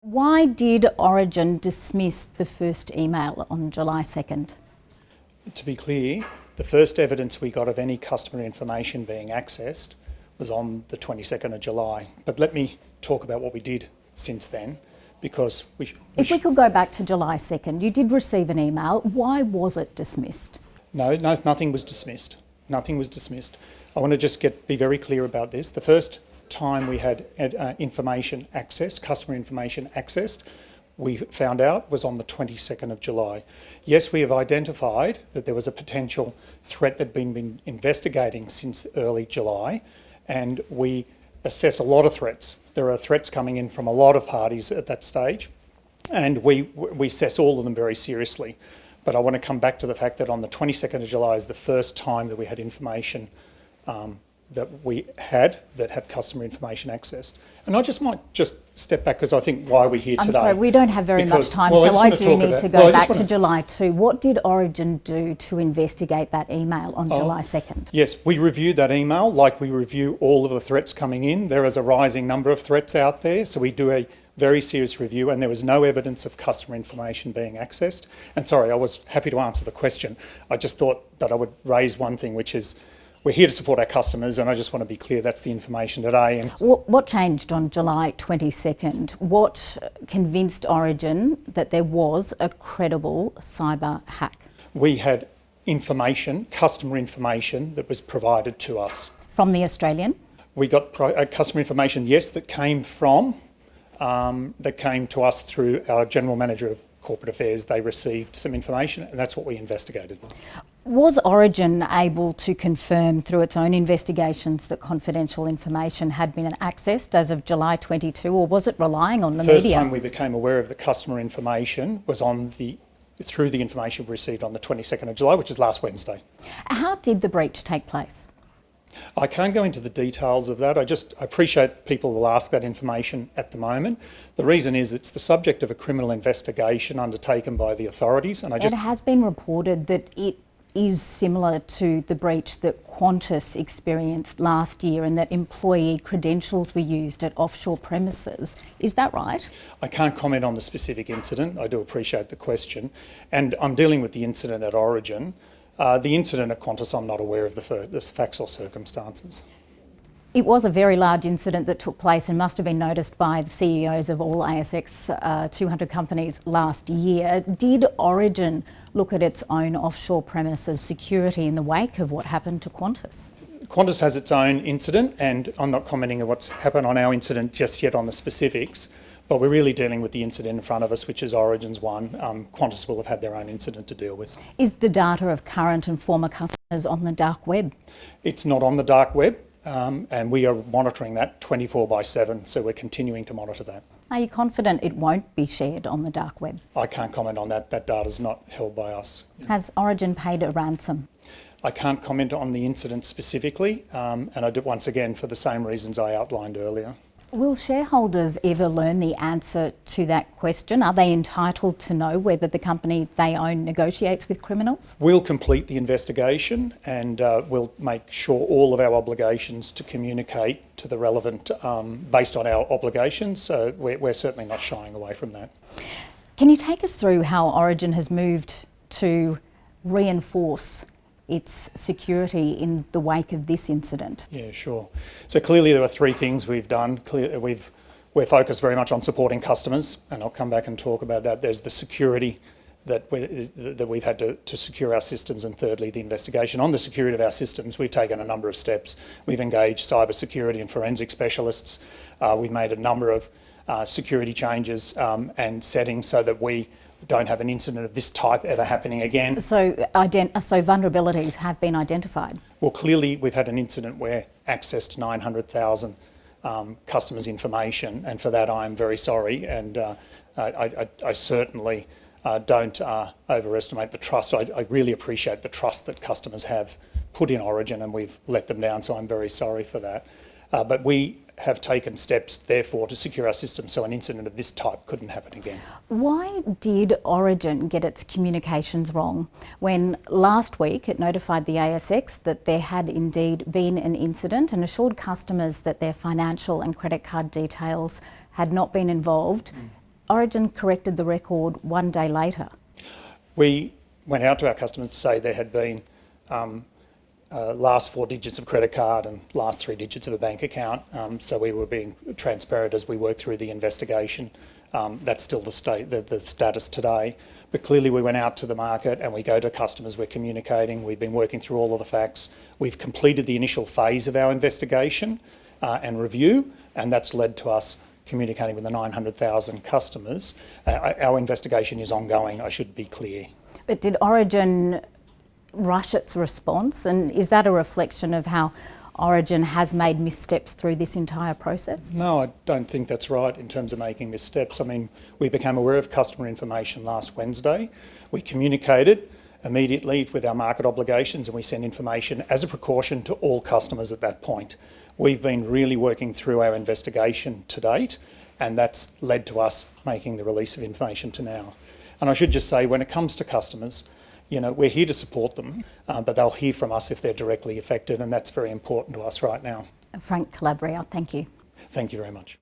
Why did Origin dismiss the first email on July 2nd? To be clear, the first evidence we got of any customer information being accessed was on the 22nd of July. But let me talk about what we did since then, because If we could go back to July 2nd, you did receive an email. Why was it dismissed? No, nothing was dismissed. Nothing was dismissed. I want to just be very clear about this. The first time we had information accessed, customer information accessed, we found out was on the 22nd of July. Yes, we have identified that there was a potential threat that had been investigating since early July, and we assess a lot of threats. There are threats coming in from a lot of parties at that stage, and we assess all of them very seriously. But I want to come back to the fact that on the 22nd of July is the first time that we had information that had customer information accessed. And I might step back, because I think why we're here today. I'm sorry, we don't have very much time, so I do need to go back to July 2. What did Origin do to investigate that email on July 2nd? Yes, we reviewed that email like we review all of the threats coming in. There is a rising number of threats out there, so we do a very serious review, and there was no evidence of customer information being accessed. And sorry, I was happy to answer the question. I just thought that I would raise one thing, which is we're here to support our customers, and I just want to be clear that's the information today. And what changed on July 22nd? What convinced Origin that there was a credible cyber hack? We had information, customer information, that was provided to us. From the Australian? We got customer information, yes, that came to us through our General Manager of Corporate Affairs. They received some information, and that's what we investigated. Was Origin able to confirm through its own investigations that confidential information had been accessed as of July 22, or was it relying on the media? The first time we became aware of the customer information was through the information we received on the 22nd of July, which is last Wednesday. How did the breach take place? I can't go into the details of that. I appreciate people will ask that information at the moment. The reason is it's the subject of a criminal investigation undertaken by the authorities. And it has been reported that it is similar to the breach that Qantas experienced last year, and that employee credentials were used at offshore premises. Is that right? I can't comment on the specific incident. I do appreciate the question. And I'm dealing with the incident at Origin. The incident at Qantas, I'm not aware of the facts or circumstances. It was a very large incident that took place and must have been noticed by the CEOs of all ASX 200 companies last year. Did Origin look at its own offshore premises security in the wake of what happened to Qantas? Qantas has its own incident, and I'm not commenting on what's happened on our incident just yet on the specifics. But we're really dealing with the incident in front of us, which is Origin's one. Qantas will have had their own incident to deal with. Is the data of current and former customers on the dark web? It's not on the dark web, and we are monitoring that 24/7, so we're continuing to monitor that. Are you confident it won't be shared on the dark web? I can't comment on that. That data is not held by us. Has Origin paid a ransom? I can't comment on the incident specifically, and I do, once again, for the same reasons I outlined earlier. Will shareholders ever learn the answer to that question? Are they entitled to know whether the company they own negotiates with criminals? We'll complete the investigation, and we'll make sure all of our obligations to communicate to the relevant, based on our obligations. So we're certainly not shying away from that. Can you take us through how Origin has moved to reinforce its security in the wake of this incident? Yeah, sure. So clearly there are three things we've done. We're focused very much on supporting customers, and I'll come back and talk about that. There's the security that we've had to secure our systems, and thirdly, the investigation. On the security of our systems, we've taken a number of steps. We've engaged cyber security and forensic specialists. We've made a number of security changes and settings so that we don't have an incident of this type ever happening again. So vulnerabilities have been identified? Well, clearly we've had an incident where accessed 900,000 customers' information, and for that I am very sorry, and I certainly don't overestimate the trust. I really appreciate the trust that customers have put in Origin, and we've let them down, so I'm very sorry for that. But we have taken steps, therefore, to secure our system so an incident of this type couldn't happen again. Why did Origin get its communications wrong when last week it notified the ASX that there had indeed been an incident and assured customers that their financial and credit card details had not been involved? Origin corrected the record one day later. We went out to our customers to say there had been last 4 digits of credit card and last 3 digits of a bank account. So we were being transparent as we worked through the investigation. That's still the status today. But clearly we went out to the market and we go to customers, we're communicating, we've been working through all of the facts. We've completed the initial phase of our investigation and review, and that's led to us communicating with the 900,000 customers. Our investigation is ongoing, I should be clear. But did Origin rush its response, and is that a reflection of how Origin has made missteps through this entire process? No, I don't think that's right in terms of making missteps. I mean, we became aware of customer information last Wednesday. We communicated immediately with our market obligations and we sent information as a precaution to all customers at that point. We've been really working through our investigation to date, and that's led to us making the release of information to now. And I should just say, when it comes to customers, you know, we're here to support them, but they'll hear from us if they're directly affected, and that's very important to us right now. Frank Calabria, thank you. Thank you very much.